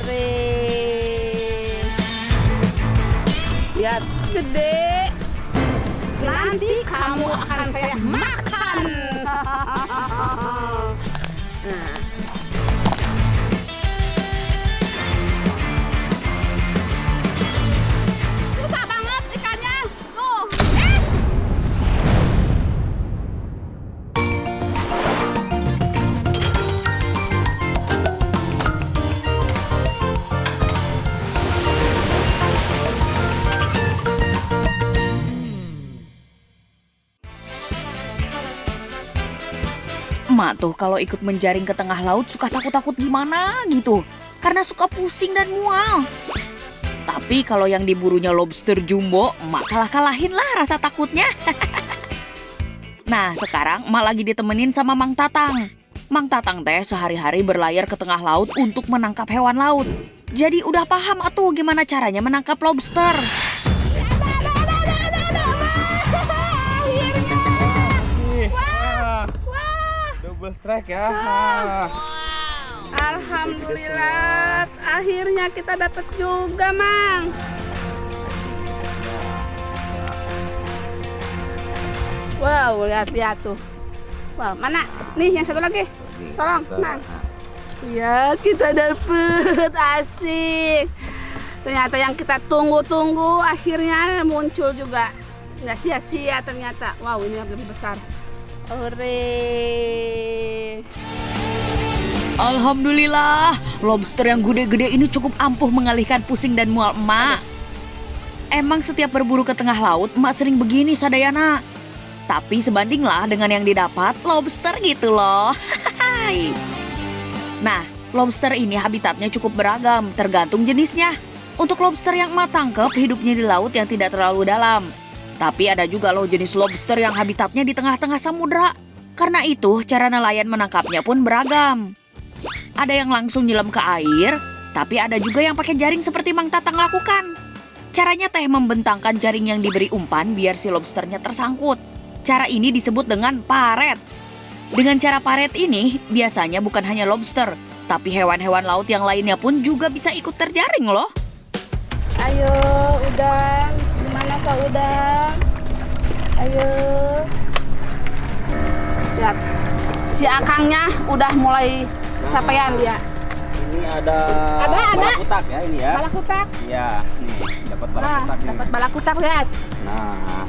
Hore. Lihat, gede. Nanti kamu akan saya makan. Nah. Susah banget ikannya. Tuh. Emak tuh kalau ikut menjaring ke tengah laut suka takut-takut gimana gitu. Karena suka pusing dan mual. Tapi kalau yang diburunya lobster jumbo, emak kalah-kalahin lah rasa takutnya. Nah, sekarang emak lagi ditemenin sama Mang Tatang. Mang Tatang teh sehari-hari berlayar ke tengah laut untuk menangkap hewan laut. Jadi udah paham atuh gimana caranya menangkap lobster. Double strike ya. Alhamdulillah, akhirnya kita dapat juga, Mang. Wow, lihat tuh. Wow, mana? Nih, yang satu lagi. Tolong, Mang. Ya, kita dapet, asik. Ternyata yang kita tunggu-tunggu akhirnya muncul juga. Nggak sia-sia ternyata. Wow, ini lebih besar. Hore. Alhamdulillah, lobster yang gede-gede ini cukup ampuh mengalihkan pusing dan mual emak. Emang setiap berburu ke tengah laut, emak sering begini Sadayana. Tapi sebandinglah dengan yang didapat, lobster gitu loh. Nah, lobster ini habitatnya cukup beragam, tergantung jenisnya. Untuk lobster yang emak tangkep, hidupnya di laut yang tidak terlalu dalam. Tapi ada juga loh jenis lobster yang habitatnya di tengah-tengah samudra. Karena itu, cara nelayan menangkapnya pun beragam. Ada yang langsung nyelam ke air, tapi ada juga yang pakai jaring seperti Mang Tatang lakukan. Caranya teh membentangkan jaring yang diberi umpan biar si lobsternya tersangkut. Cara ini disebut dengan paret. Dengan cara paret ini, biasanya bukan hanya lobster, tapi hewan-hewan laut yang lainnya pun juga bisa ikut terjaring loh. Ayo, udang. Gimana Kak Udang? Ayo. Lihat, si akangnya udah mulai capaian dia. Ini ada balakutak ya ini ya. Balakutak. Iya, nih dapat Nah, balakutak ini. dapat balakutak, lihat. Nah,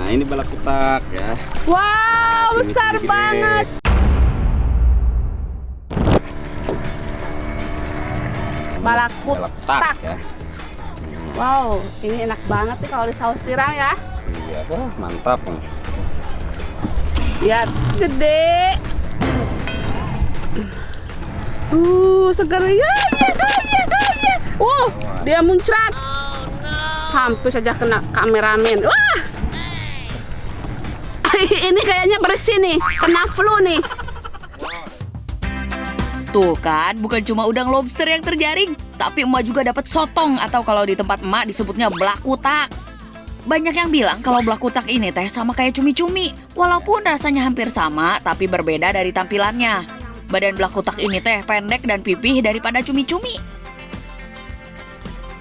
ini balakutak ya. Wow, besar Gede-gede. banget. Balakutak. Ya. Wow, ini enak banget nih kalau di saus tiram ya. Iya, mantap nih. Lihat, gede. Segar ya. Dia muncrat. Hampir saja kena kameramen. Wah. Ini kayaknya bersih nih, kena flu nih. Tuh kan, bukan cuma udang lobster yang terjaring, tapi emak juga dapat sotong atau kalau di tempat emak disebutnya belakutak. Banyak yang bilang kalau belakutak ini teh sama kayak cumi-cumi. Walaupun rasanya hampir sama, tapi berbeda dari tampilannya. Badan belakutak ini teh pendek dan pipih daripada cumi-cumi.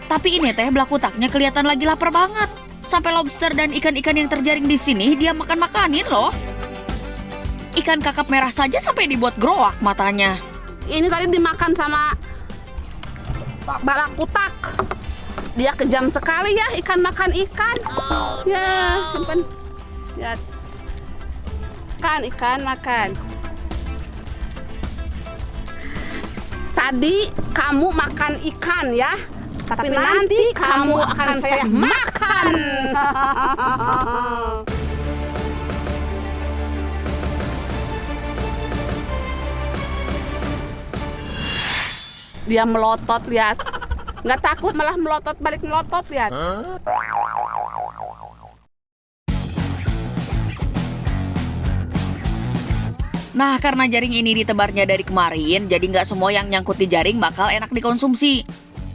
Tapi ini teh belakutaknya kelihatan lagi lapar banget. Sampai lobster dan ikan-ikan yang terjaring di sini dia makan-makanin loh. Ikan kakap merah saja sampai dibuat groak matanya. Ini tadi dimakan sama balakutak. Dia kejam sekali ya, ikan makan ikan. Ya, simpen. Lihat. Ikan makan. Tadi kamu makan ikan ya, tapi nanti kamu akan saya makan. Dia melotot, lihat. Nggak takut, malah melotot, balik melotot, lihat. Nah, karena jaring ini ditebarnya dari kemarin, jadi nggak semua yang nyangkut di jaring bakal enak dikonsumsi.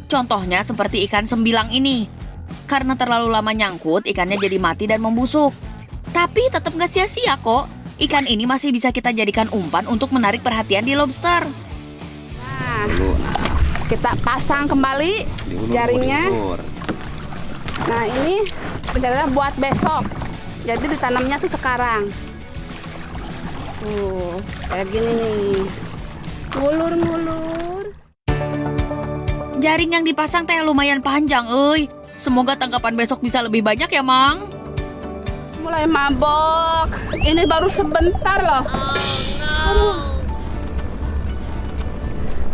Contohnya seperti ikan sembilang ini. Karena terlalu lama nyangkut, ikannya jadi mati dan membusuk. Tapi tetap nggak sia-sia kok. Ikan ini masih bisa kita jadikan umpan untuk menarik perhatian di lobster. Nah, dulu. Nah, kita pasang kembali diulur, jaringnya. diulur. Nah, ini rencananya buat besok. Jadi ditanamnya tuh sekarang. Tuh, kayak gini nih. Ngulur-ngulur. Jaring yang dipasang teh lumayan panjang, euy. Semoga tangkapan besok bisa lebih banyak ya, Mang. Mulai mabok. Ini baru sebentar loh.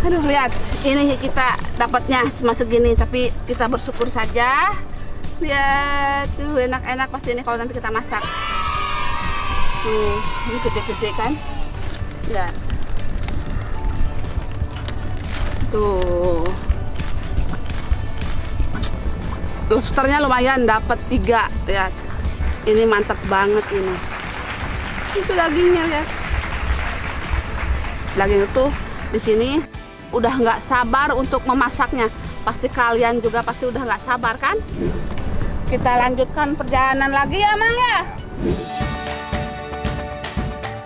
Aduh, lihat. Ini kita dapatnya cuma segini, tapi kita bersyukur saja. Lihat, tuh enak-enak pasti ini kalau nanti kita masak. Tuh, ini gede-gede kan? Lihat. Tuh. Lobsternya lumayan, dapat 3. Lihat. Ini mantap banget ini. Itu dagingnya, lihat. Daging itu di sini udah nggak sabar untuk memasaknya. Pasti kalian juga pasti udah nggak sabar kan? Kita lanjutkan perjalanan lagi ya, Mang ya.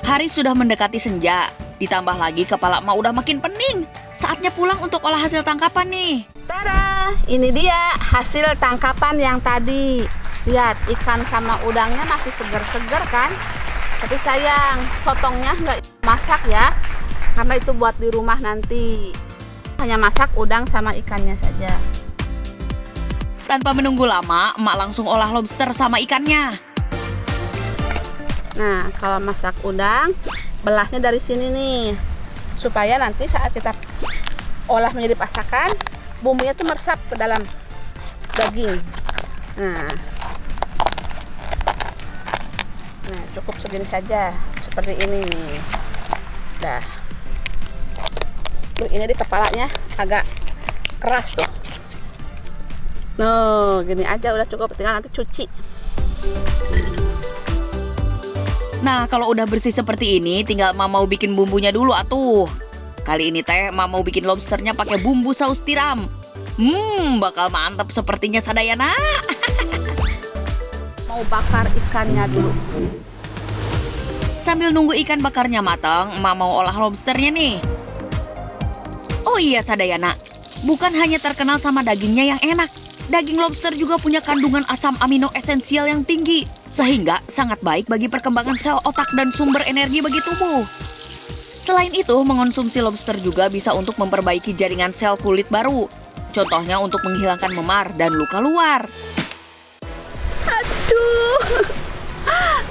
Hari sudah mendekati senja. Ditambah lagi kepala emak udah makin pening. Saatnya pulang untuk olah hasil tangkapan nih. Tada, ini dia hasil tangkapan yang tadi. Lihat, ikan sama udangnya masih seger-seger kan? Tapi sayang, sotongnya nggak masak ya. Karena itu buat di rumah nanti. Hanya masak udang sama ikannya saja. Tanpa menunggu lama, emak langsung olah lobster sama ikannya. Nah, kalau masak udang, belahnya dari sini nih. Supaya nanti saat kita olah menjadi pasakan, bumbunya tuh meresap ke dalam daging. Nah, cukup segini saja. Seperti ini nih. Dah. Terus ini di kepalanya agak keras tuh. No, gini aja udah cukup, tinggal nanti cuci. Nah, kalau udah bersih seperti ini, tinggal emak mau bikin bumbunya dulu atuh. Kali ini teh emak mau bikin lobsternya pakai bumbu saus tiram. Bakal mantap sepertinya Sadayana. Mau bakar ikannya dulu. Sambil nunggu ikan bakarnya matang, emak mau olah lobsternya nih. Oh iya Sadayana, bukan hanya terkenal sama dagingnya yang enak. Daging lobster juga punya kandungan asam amino esensial yang tinggi, sehingga sangat baik bagi perkembangan sel otak dan sumber energi bagi tubuh. Selain itu, mengonsumsi lobster juga bisa untuk memperbaiki jaringan sel kulit baru. Contohnya untuk menghilangkan memar dan luka luar. Aduh,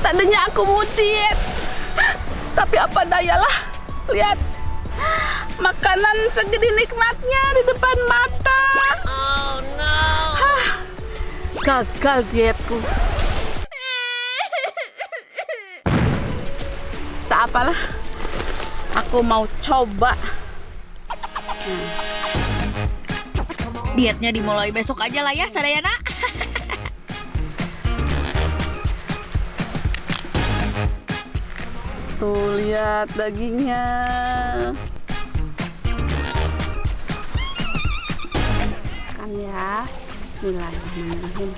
tadinya aku mau diet, tapi apa dayalah. Lihat, makanan segede nikmatnya di depan mata. Oh no. Gagal dietku. Tak apalah, aku mau coba. Dietnya dimulai besok aja lah ya Sadayana. Tuh lihat dagingnya. Kan ya. Bismillahirrahmanirrahim.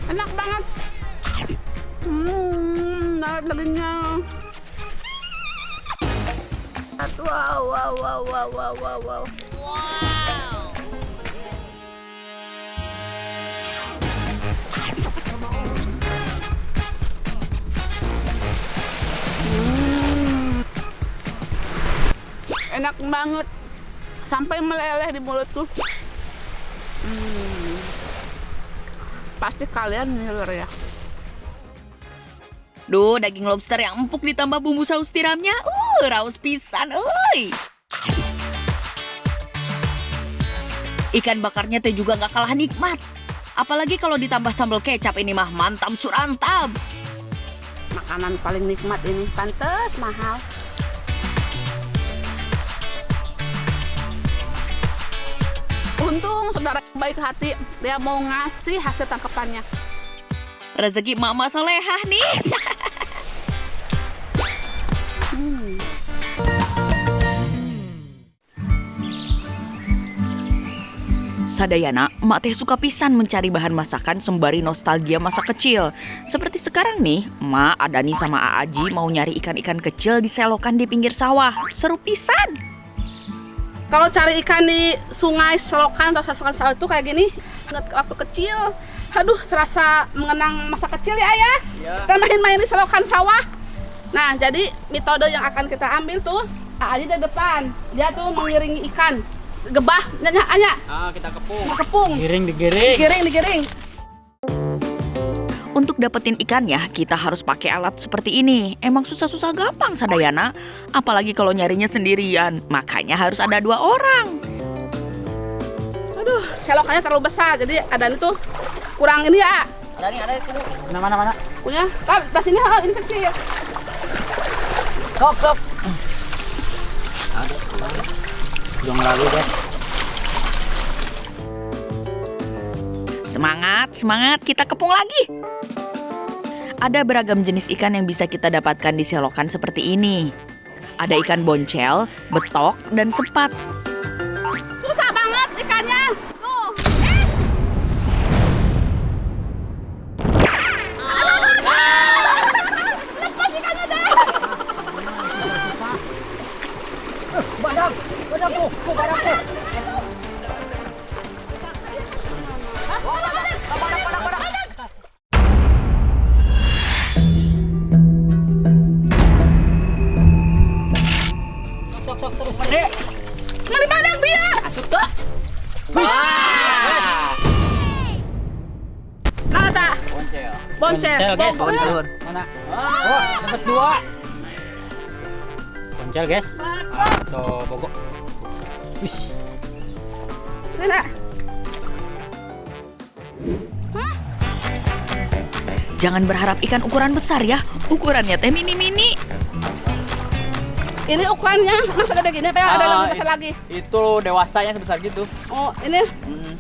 Enak banget. Dapat dagingnya. Wow. Enak banget. Sampai meleleh di mulutku. Pasti kalian ngiler ya. Duh, daging lobster yang empuk ditambah bumbu saus tiramnya. Raus pisan, euy. Ikan bakarnya teh juga gak kalah nikmat. Apalagi kalau ditambah sambal kecap ini mah mantap surantap. Makanan paling nikmat ini, pantes mahal. Untung saudara baik hati, dia mau ngasih hasil tangkapannya. Rezeki mama solehah nih. Sadayana, emak teh suka pisan mencari bahan masakan sembari nostalgia masa kecil. Seperti sekarang nih, emak, Adani sama Aaji mau nyari ikan-ikan kecil di selokan di pinggir sawah. Seru pisan. Kalau cari ikan di sungai, selokan atau selokan sawah itu kayak gini, ingat waktu kecil. Aduh, serasa mengenang masa kecil ya ayah. Kita main-main di selokan sawah. Nah, jadi metode yang akan kita ambil tuh, Aaji di depan. Dia tuh mengiringi ikan. Gebah, nanya. Kita kepung. Kepung. Digiring. Untuk dapetin ikannya, kita harus pakai alat seperti ini. Emang susah-susah gampang Sadayana, apalagi kalau nyarinya sendirian. Makanya harus ada 2 orang. Aduh, selokannya terlalu besar, jadi Adani tuh kurang ini ya. Ada itu. Mana? Punya, di sini ini kecil. Kop. Jangan lalu deh. Semangat, kita kepung lagi. Ada beragam jenis ikan yang bisa kita dapatkan di selokan seperti ini. Ada ikan boncel, betok, dan sepat. Susah banget ikannya. Tuh. Lepas ikannya deh. Badang tuh. Sok terus. Mari badang biar. Masuk tuh. Nah, tak. Boncel. Guys. Boncel. Mana? Dapat 2. Boncel, guys. Tuh, bogok. Wih. Sini. Jangan berharap ikan ukuran besar ya. Ukurannya teh mini-mini. Ini ukurannya masa gede gini, apa yang ada lebih besar lagi? Itu dewasanya sebesar gitu. Oh, ini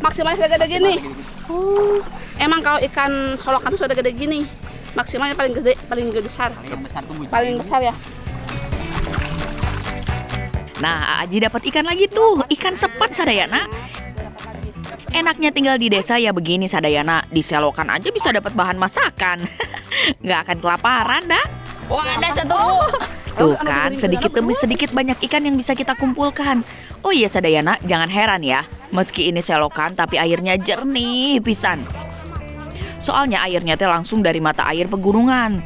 maksimalnya segede gini. Oh, emang kalau ikan solokan itu sudah gede gini. Maksimalnya paling gede besar. Paling besar ya. Nah, Aji dapat ikan lagi tuh, ikan sepat Sadayana. Enaknya tinggal di desa ya begini Sadayana, di selokan aja bisa dapat bahan masakan. Nggak akan kelaparan dah. Wah, ada satu. Tuh kan, sedikit demi sedikit banyak ikan yang bisa kita kumpulkan. Oh iya Sadayana, jangan heran ya. Meski ini selokan, tapi airnya jernih pisan. Soalnya airnya teh langsung dari mata air pegunungan.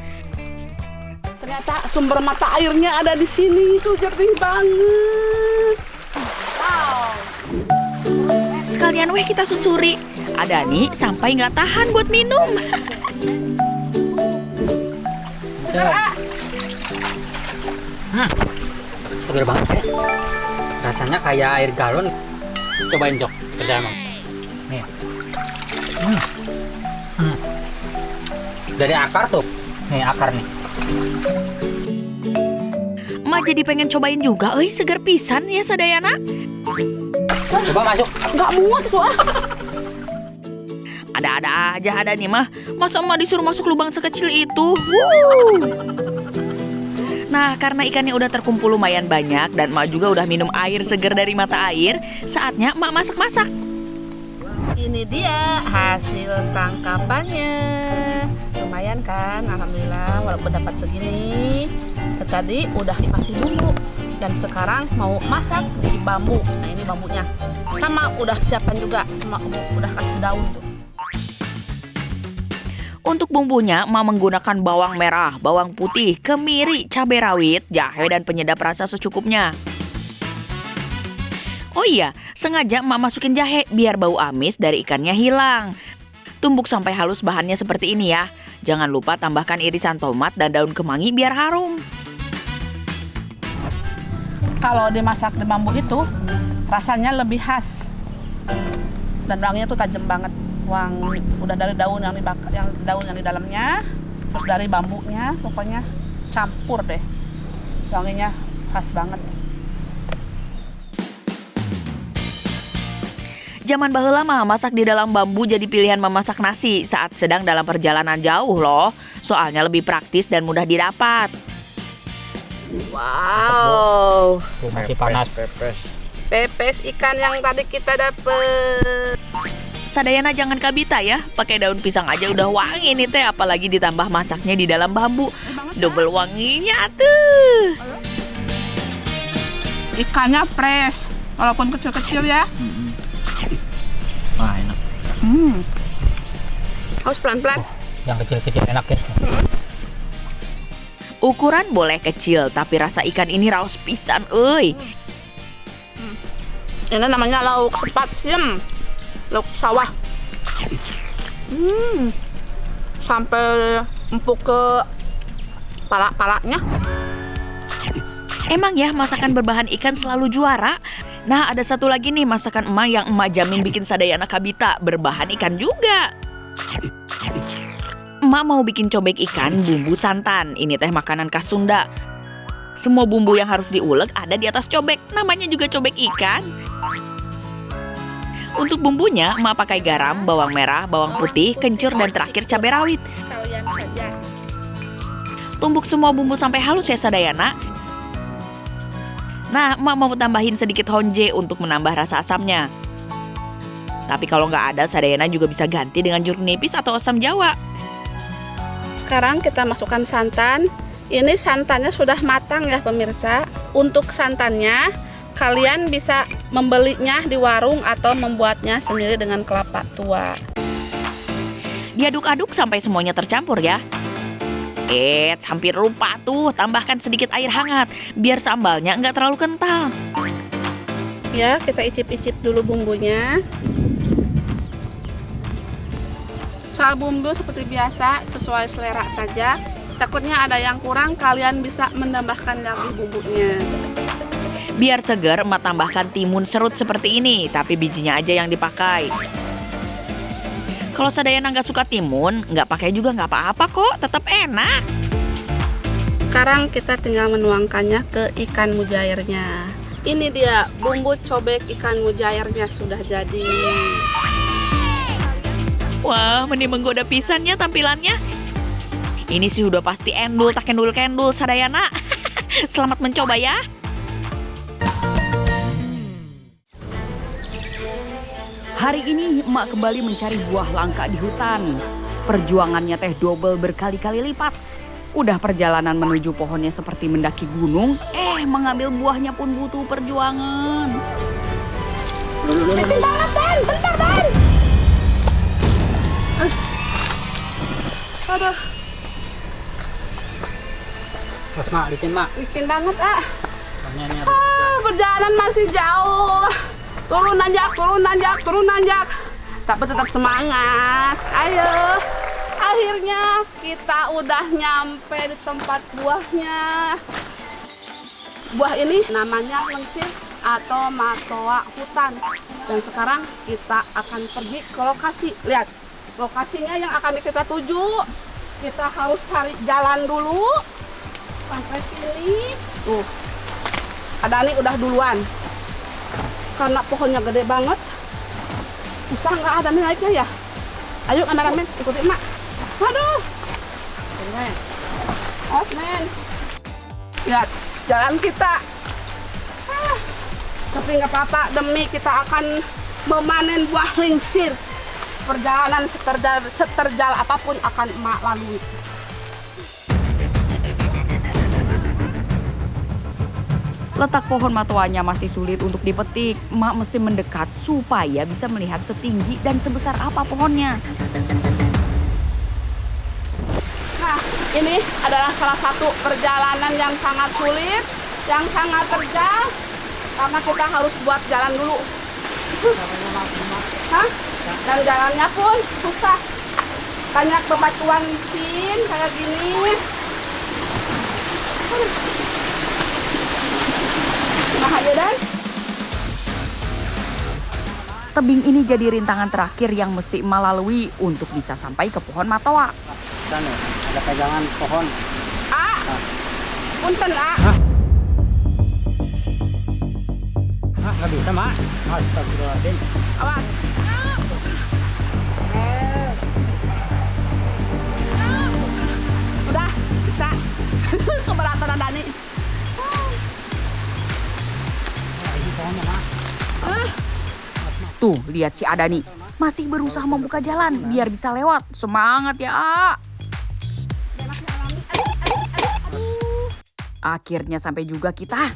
Ternyata sumber mata airnya ada di sini, itu jernih banget. Wow. Sekalian weh kita susuri. Ada nih sampai nggak tahan buat minum. Segar, Segar banget, guys. Rasanya kayak air galon. Cobain, Jok. Kerja emang. Nih. Dari akar tuh. Nih, akar nih. Emak jadi pengen cobain juga, segar pisan ya Sadayana. Coba masuk. nggak muat tuh ah. Ada-ada aja ada nih mah. Masa emak disuruh masuk lubang sekecil itu? Nah, karena ikannya udah terkumpul lumayan banyak dan emak juga udah minum air segar dari mata air, saatnya emak masak-masak. Ini dia hasil tangkapannya. Lumayan kan, alhamdulillah walaupun dapat segini. Tadi udah dikasih bumbu dan sekarang mau masak di bambu. Nah, ini bambunya. Sama udah siapkan juga, sama udah kasih daun tuh. Untuk bumbunya, emak menggunakan bawang merah, bawang putih, kemiri, cabai rawit, jahe, dan penyedap rasa secukupnya. Oh iya, sengaja emak masukin jahe biar bau amis dari ikannya hilang. Tumbuk sampai halus bahannya seperti ini ya. Jangan lupa tambahkan irisan tomat dan daun kemangi biar harum. Kalau dimasak di bambu itu rasanya lebih khas dan wanginya tuh tajam banget. Wangi udah dari daun yang dibakar, daun yang di dalamnya, terus dari bambunya, pokoknya campur deh. Wanginya khas banget. Zaman baheula mah masak di dalam bambu jadi pilihan memasak nasi saat sedang dalam perjalanan jauh loh. Soalnya lebih praktis dan mudah didapat. Wow. Masih panas. pepes ikan yang tadi kita dapet. Sadayana jangan kabita ya, pakai daun pisang aja udah wangi nih teh, apalagi ditambah masaknya di dalam bambu. Double wanginya tuh. Ikannya fresh, walaupun kecil-kecil ya. Wah, enak. Harus pelan-pelan. Yang kecil-kecil enak, guys. Ukuran boleh kecil, tapi rasa ikan ini raos pisan, euy. Ini namanya lauk sepat siem, lauk sawah. Sampai empuk ke palak-palaknya. Emang ya masakan berbahan ikan selalu juara? Nah ada satu lagi nih masakan emak yang emak jamin bikin Sadayana kabita, berbahan ikan juga. Emak mau bikin cobek ikan bumbu santan. Ini teh makanan khas Sunda. Semua bumbu yang harus diulek ada di atas cobek, namanya juga cobek ikan. Untuk bumbunya emak pakai garam, bawang merah, bawang putih, kencur, dan terakhir cabai rawit. Kalian saja. Tumbuk semua bumbu sampai halus ya Sadayana. Nah, emak mau tambahin sedikit honje untuk menambah rasa asamnya. Tapi kalau nggak ada, Sadayana juga bisa ganti dengan jeruk nipis atau asam jawa. Sekarang kita masukkan santan. Ini santannya sudah matang ya pemirsa. Untuk santannya, kalian bisa membelinya di warung atau membuatnya sendiri dengan kelapa tua. Diaduk-aduk sampai semuanya tercampur ya. Hampir lupa tuh, tambahkan sedikit air hangat biar sambalnya nggak terlalu kental. Ya, kita icip-icip dulu bumbunya. Soal bumbu seperti biasa, sesuai selera saja. Takutnya ada yang kurang, kalian bisa menambahkan lagi bumbunya. Biar segar, emak tambahkan timun serut seperti ini, tapi bijinya aja yang dipakai. Kalau Sadayana nggak suka timun, nggak pakai juga nggak apa-apa kok, tetap enak. Sekarang kita tinggal menuangkannya ke ikan mujairnya. Ini dia bumbu cobek ikan mujairnya sudah jadi. Wah, meni menggoda pisannya tampilannya. Ini sih udah pasti endul tak kendul Sadayana. Selamat mencoba ya. Hari ini emak kembali mencari buah langka di hutan. Perjuangannya teh double berkali-kali lipat. Udah perjalanan menuju pohonnya seperti mendaki gunung, mengambil buahnya pun butuh perjuangan. Kecil banget, Dan. Bentar, Dan. Aduh, Mas, Mak, licin, Mak. bikin banget, ah. Soalnya ini ada Perjalanan masih jauh. Turun nanjak. Tapi tetap semangat. Ayo. Akhirnya kita udah nyampe di tempat buahnya. Buah ini namanya lengsir atau matoa hutan. Dan sekarang kita akan pergi ke lokasi. Lihat, lokasinya yang akan kita tuju. Kita harus cari jalan dulu sampai sini. Tuh, ada nih udah duluan. Karena pohonnya gede banget, susah nggak ada naiknya ya. Ayo kameramen, ikutin Mak. Waduh, men. Lihat jalan kita. Tapi nggak apa-apa, demi kita akan memanen buah lingsir. Perjalanan seterjal apapun akan emak lalui. Letak pohon matoanya masih sulit untuk dipetik. Emak mesti mendekat supaya bisa melihat setinggi dan sebesar apa pohonnya. Nah, ini adalah salah satu perjalanan yang sangat sulit, yang sangat terjal, karena kita harus buat jalan dulu. Dan jalannya pun susah. Banyak bebatuan licin kayak gini. Nah, aja Dan. Tebing ini jadi rintangan terakhir yang mesti emak lalui untuk bisa sampai ke pohon matoa. sana, ada pegangan pohon. Punten, Nggak bisa, Mak. Astagfirullahaladzim. Awas. Udah, bisa. Keberatan Dani. Ini pohonnya, Mak. Tuh, lihat si Adani. Masih berusaha membuka jalan biar bisa lewat. Semangat ya, A. Akhirnya sampai juga kita.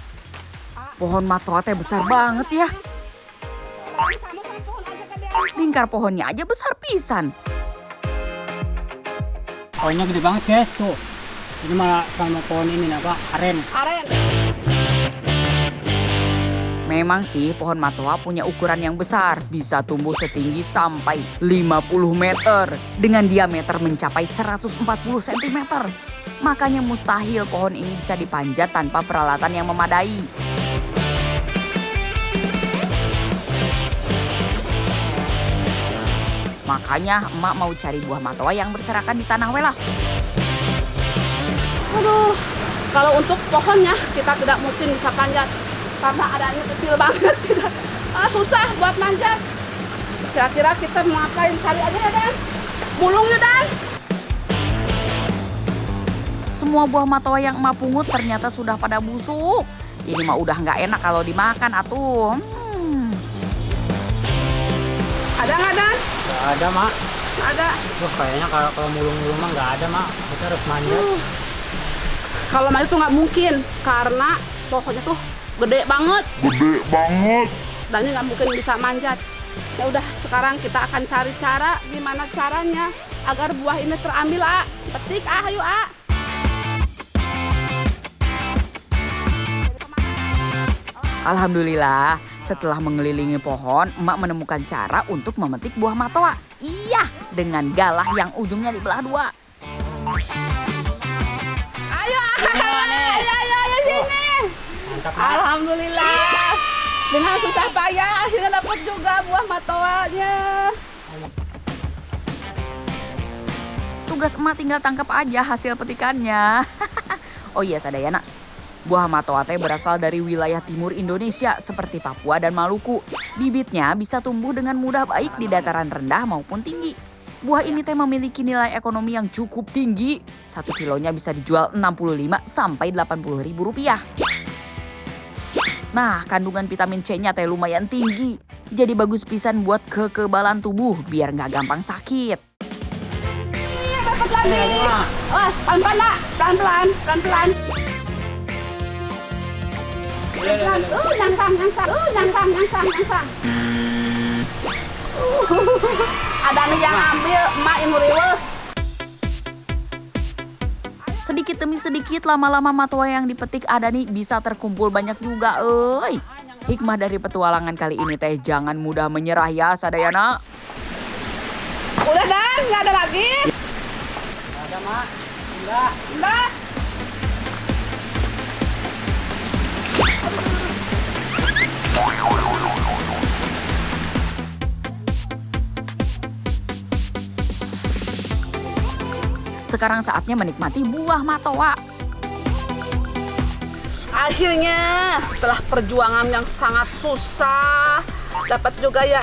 Pohon matoa teh besar banget ya. Lingkar pohonnya aja besar pisan. Pohonnya gede banget guys, tuh. Ini malah sama pohon ini apa? Aren. Memang sih pohon matoa punya ukuran yang besar, bisa tumbuh setinggi sampai 50 meter dengan diameter mencapai 140 cm. Makanya mustahil pohon ini bisa dipanjat tanpa peralatan yang memadai. Makanya emak mau cari buah matoa yang berserakan di tanah welah. Aduh, kalau untuk pohonnya kita tidak mungkin bisa panjat karena adanya kecil banget. Kita susah buat manjat. Kira-kira kita mau ngapain? Cari aja ya Dan. Mulungnya Dan. Semua buah matoa yang emak pungut ternyata sudah pada busuk. Ini mah udah nggak enak kalau dimakan atuh. Ada nggak Dan? Gak ada, Mak. Ada. Wah, kayaknya kalau mulung-mulung mah nggak ada, Mak. Kita harus manjat. Kalau manjat tuh nggak mungkin karena pohonnya tuh gede banget. Dan ini nggak mungkin bisa manjat. Ya udah, sekarang kita akan cari cara gimana caranya agar buah ini terambil, A. Petik, A, ayo, A. Alhamdulillah, setelah mengelilingi pohon, emak menemukan cara untuk memetik buah matoa. Iya, dengan galah yang ujungnya dibelah dua. Ayo, ayo, sini. Mantap, Mak. Alhamdulillah. Dengan susah payah akhirnya dapat juga buah matoanya. Tugas emak tinggal tangkap aja hasil petikannya. Oh iya Sadayana, buah matoa teh berasal dari wilayah timur Indonesia seperti Papua dan Maluku. Bibitnya bisa tumbuh dengan mudah baik di dataran rendah maupun tinggi. Buah ini teh memiliki nilai ekonomi yang cukup tinggi. 1 kilonya bisa dijual 65 sampai 80 ribu rupiah. Nah, kandungan vitamin C-nya teh lumayan tinggi. Jadi bagus pisan buat kekebalan tubuh biar nggak gampang sakit. Iya, dapat lagi. Wah, pelan-pelan, Nak. Pelan-pelan. Boleh. Nyangsang. Ada nih yang ambil, emak yang nguriweh. Sedikit demi sedikit lama-lama matoa yang dipetik Adani bisa terkumpul banyak juga, euy. Hikmah dari petualangan kali ini teh jangan mudah menyerah ya Sadayana. Udah Dan, nggak ada lagi. Nggak ada, Mak. Enggak. Sekarang saatnya menikmati buah matoa. Akhirnya setelah perjuangan yang sangat susah dapat juga ya.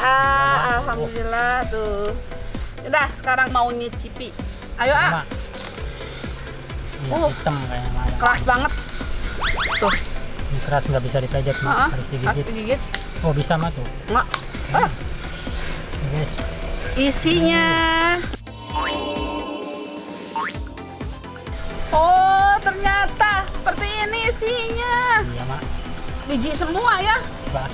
Alhamdulillah tuh. Udah sekarang mau nyicipi. Ayo Mak. Ini hitam kayaknya, Mak. keras banget. Tuh. Ini keras nggak bisa dipejat, Mak. Harus Harus digigit. digigit. Oh, bisa, Mak, tuh. Nggak. Ini, guys. Isinya. Oh, ternyata seperti ini isinya. Iya, Mak. Biji semua ya. Coba.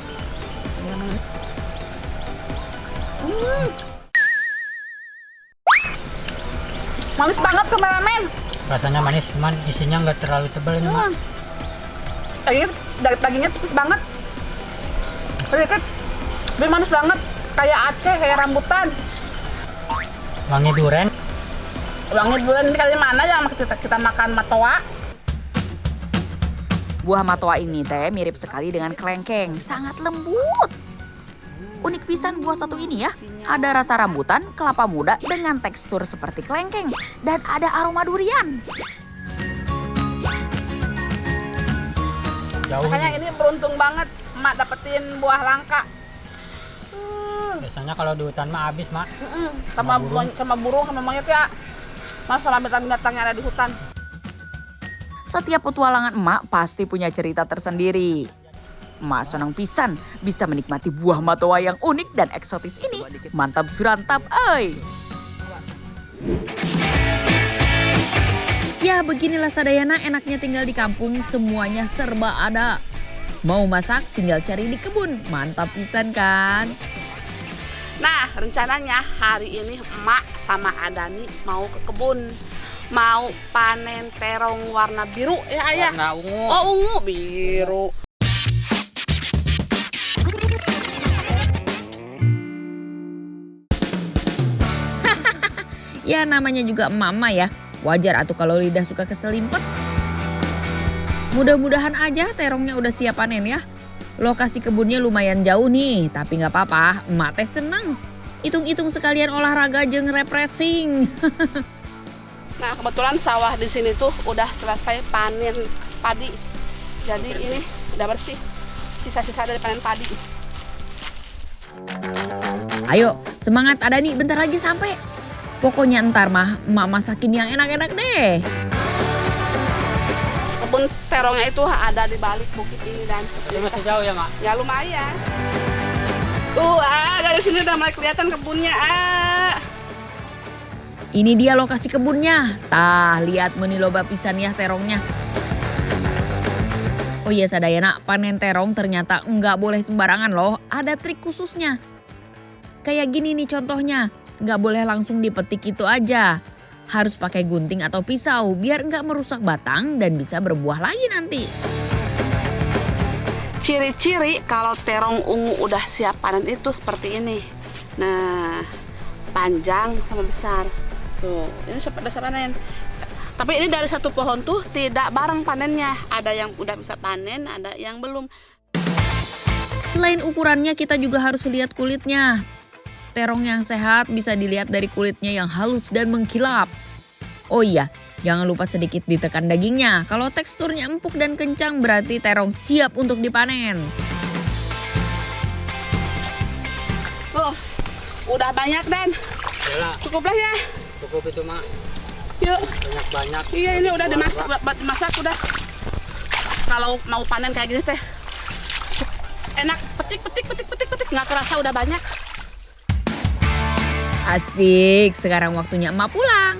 Manis banget kameramen. Rasanya manis, cuman isinya nggak terlalu tebal ini, Mak. Dagingnya tipis banget. Sedikit. Lebih manis banget. Kayak Aceh, kayak rambutan. Wangi durian. Wangi durian di kali mana yang kita makan matoa? Buah matoa ini teh mirip sekali dengan kelengkeng, sangat lembut. Unik pisan buah satu ini ya. Ada rasa rambutan, kelapa muda dengan tekstur seperti kelengkeng dan ada aroma durian. Jauh. Makanya ini beruntung banget emak dapetin buah langka. Biasanya kalau di hutan mah habis, Mak. Sama burung sama monyet ya. Mas sama binatang yang ada di hutan. Setiap petualangan emak pasti punya cerita tersendiri. Emak senang pisan bisa menikmati buah matoa yang unik dan eksotis ini. Mantap surantap, oi. Ya beginilah Sadayana enaknya tinggal di kampung, semuanya serba ada. Mau masak tinggal cari di kebun, mantap pisan kan? Nah, rencananya hari ini emak sama Adani mau ke kebun. Mau panen terong warna biru ya ayah? Warna ungu. Oh ungu, biru. Ya namanya juga emak-emak ya, wajar atuh kalau lidah suka keselimpet. Mudah-mudahan aja terongnya udah siap panen ya. Lokasi kebunnya lumayan jauh nih, tapi nggak apa-apa, emak teh seneng. Hitung-hitung sekalian olahraga jeung refreshing. Nah kebetulan sawah di sini tuh udah selesai panen padi. Jadi ini udah bersih, sisa-sisa dari panen padi. Ayo semangat Adani, bentar lagi sampai. Pokoknya ntar mah emak masakin yang enak-enak deh. Kebun terongnya itu ada di balik bukit ini dan Ini masih jauh ya, Mak? ya lumayan. Dari sini udah mulai kelihatan kebunnya. Ini dia lokasi kebunnya. Tah, lihat meni loba pisan ya terongnya. Oh iya Sadayana, panen terong ternyata nggak boleh sembarangan loh. Ada trik khususnya. Kayak gini nih contohnya. Nggak boleh langsung dipetik itu aja. Harus pakai gunting atau pisau biar nggak merusak batang dan bisa berbuah lagi nanti. Ciri-ciri kalau terong ungu udah siap panen itu seperti ini. Nah, panjang sama besar. Tuh, ini udah siap panen. Tapi ini dari satu pohon tuh tidak bareng panennya. Ada yang udah bisa panen, ada yang belum. Selain ukurannya kita juga harus lihat kulitnya. Terong yang sehat bisa dilihat dari kulitnya yang halus dan mengkilap. Oh iya, jangan lupa sedikit ditekan dagingnya. Kalau teksturnya empuk dan kencang berarti terong siap untuk dipanen. Tuh, udah banyak Dan. Yalah, Cukuplah ya. cukup itu, Mak. Yuk. Banyak-banyak. Iya ini udah dimasak, buat dimasak udah. Kalau mau panen kayak gini teh enak, petik, nggak kerasa udah banyak. Asik, sekarang waktunya emak pulang.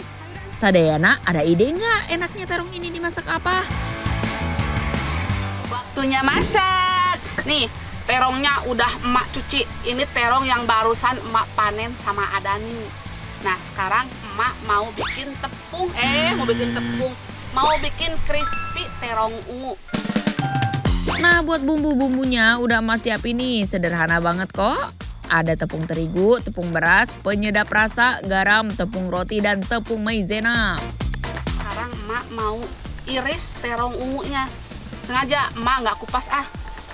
Sadayana, ada ide nggak enaknya terong ini dimasak apa? Waktunya masak. Nih, terongnya udah emak cuci. Ini terong yang barusan emak panen sama Adani. Nah, sekarang emak mau bikin tepung. Mau bikin crispy terong ungu. Nah, buat bumbu-bumbunya udah emak siapin nih, sederhana banget kok. Ada tepung terigu, tepung beras, penyedap rasa, garam, tepung roti, dan tepung maizena. Sekarang emak mau iris terong ungunya. Sengaja emak nggak kupas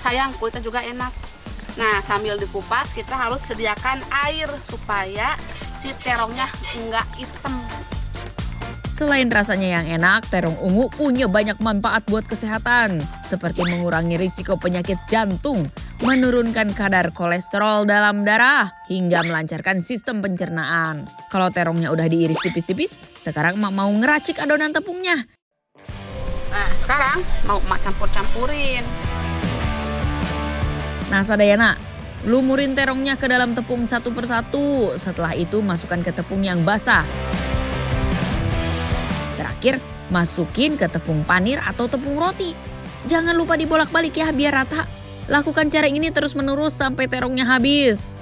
sayang kulitnya juga enak. Nah sambil dikupas kita harus sediakan air supaya si terongnya nggak hitam. Selain rasanya yang enak, terong ungu punya banyak manfaat buat kesehatan. Seperti mengurangi risiko penyakit jantung, menurunkan kadar kolesterol dalam darah, hingga melancarkan sistem pencernaan. Kalau terongnya udah diiris tipis-tipis, sekarang emak mau ngeracik adonan tepungnya. Nah sekarang mau emak campur-campurin. Nah Sadayana, lumurin terongnya ke dalam tepung satu persatu. Setelah itu masukkan ke tepung yang basah. Terakhir, masukin ke tepung panir atau tepung roti. Jangan lupa dibolak-balik ya biar rata. Lakukan cara ini terus-menerus sampai terongnya habis.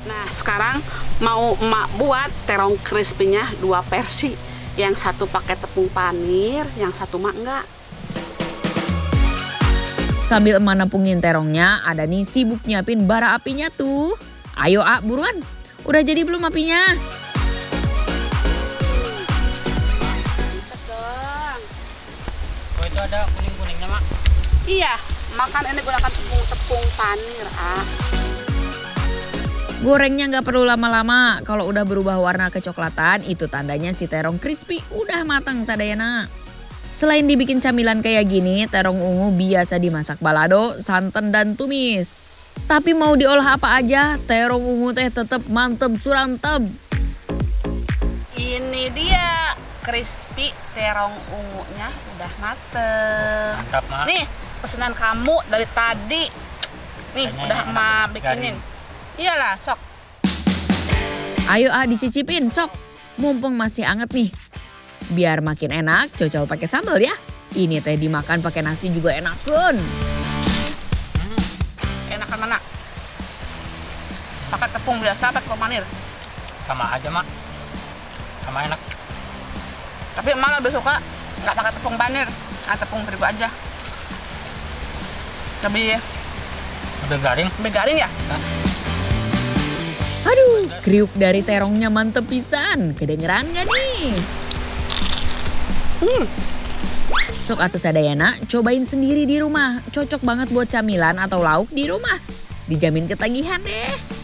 Nah sekarang mau emak buat terong crispy-nya 2 versi. Yang satu pakai tepung panir, yang satu emak enggak. Sambil emak nampungin terongnya, ada nih sibuk nyiapin bara apinya tuh. Ayo buruan. Udah jadi belum apinya? Oh, itu ada kuning-kuningnya, Mak. Iya, makan ini gunakan tepung panir Gorengnya nggak perlu lama-lama. Kalau udah berubah warna kecoklatan, itu tandanya si terong crispy udah matang Sadayana. Selain dibikin camilan kayak gini, terong ungu biasa dimasak balado, santan, dan tumis. Tapi mau diolah apa aja, terong ungu teh tetep mantep surantep. Ini dia crispy terong ungunya udah mateng. Mantap, Mak. Nih pesanan kamu dari tadi. Nih, Kayaknya udah enak, emak bikinin. Iyalah, sok. Ayo dicicipin sok, mumpung masih anget nih. Biar makin enak, cocol pakai sambal ya. Ini teh dimakan pakai nasi juga enakan. Enakan mana? Pakai tepung biasa, pakai tepung manir. Sama aja mak. Sama enak. Tapi emak lebih suka nggak pakai tepung manir, tepung terigu aja. Lebih Lebih garing. ya? Aduh, kriuk dari terongnya mantep pisan. Kedengeran gak nih? Sok atuh sadayana, cobain sendiri di rumah. Cocok banget buat camilan atau lauk di rumah. Dijamin ketagihan deh.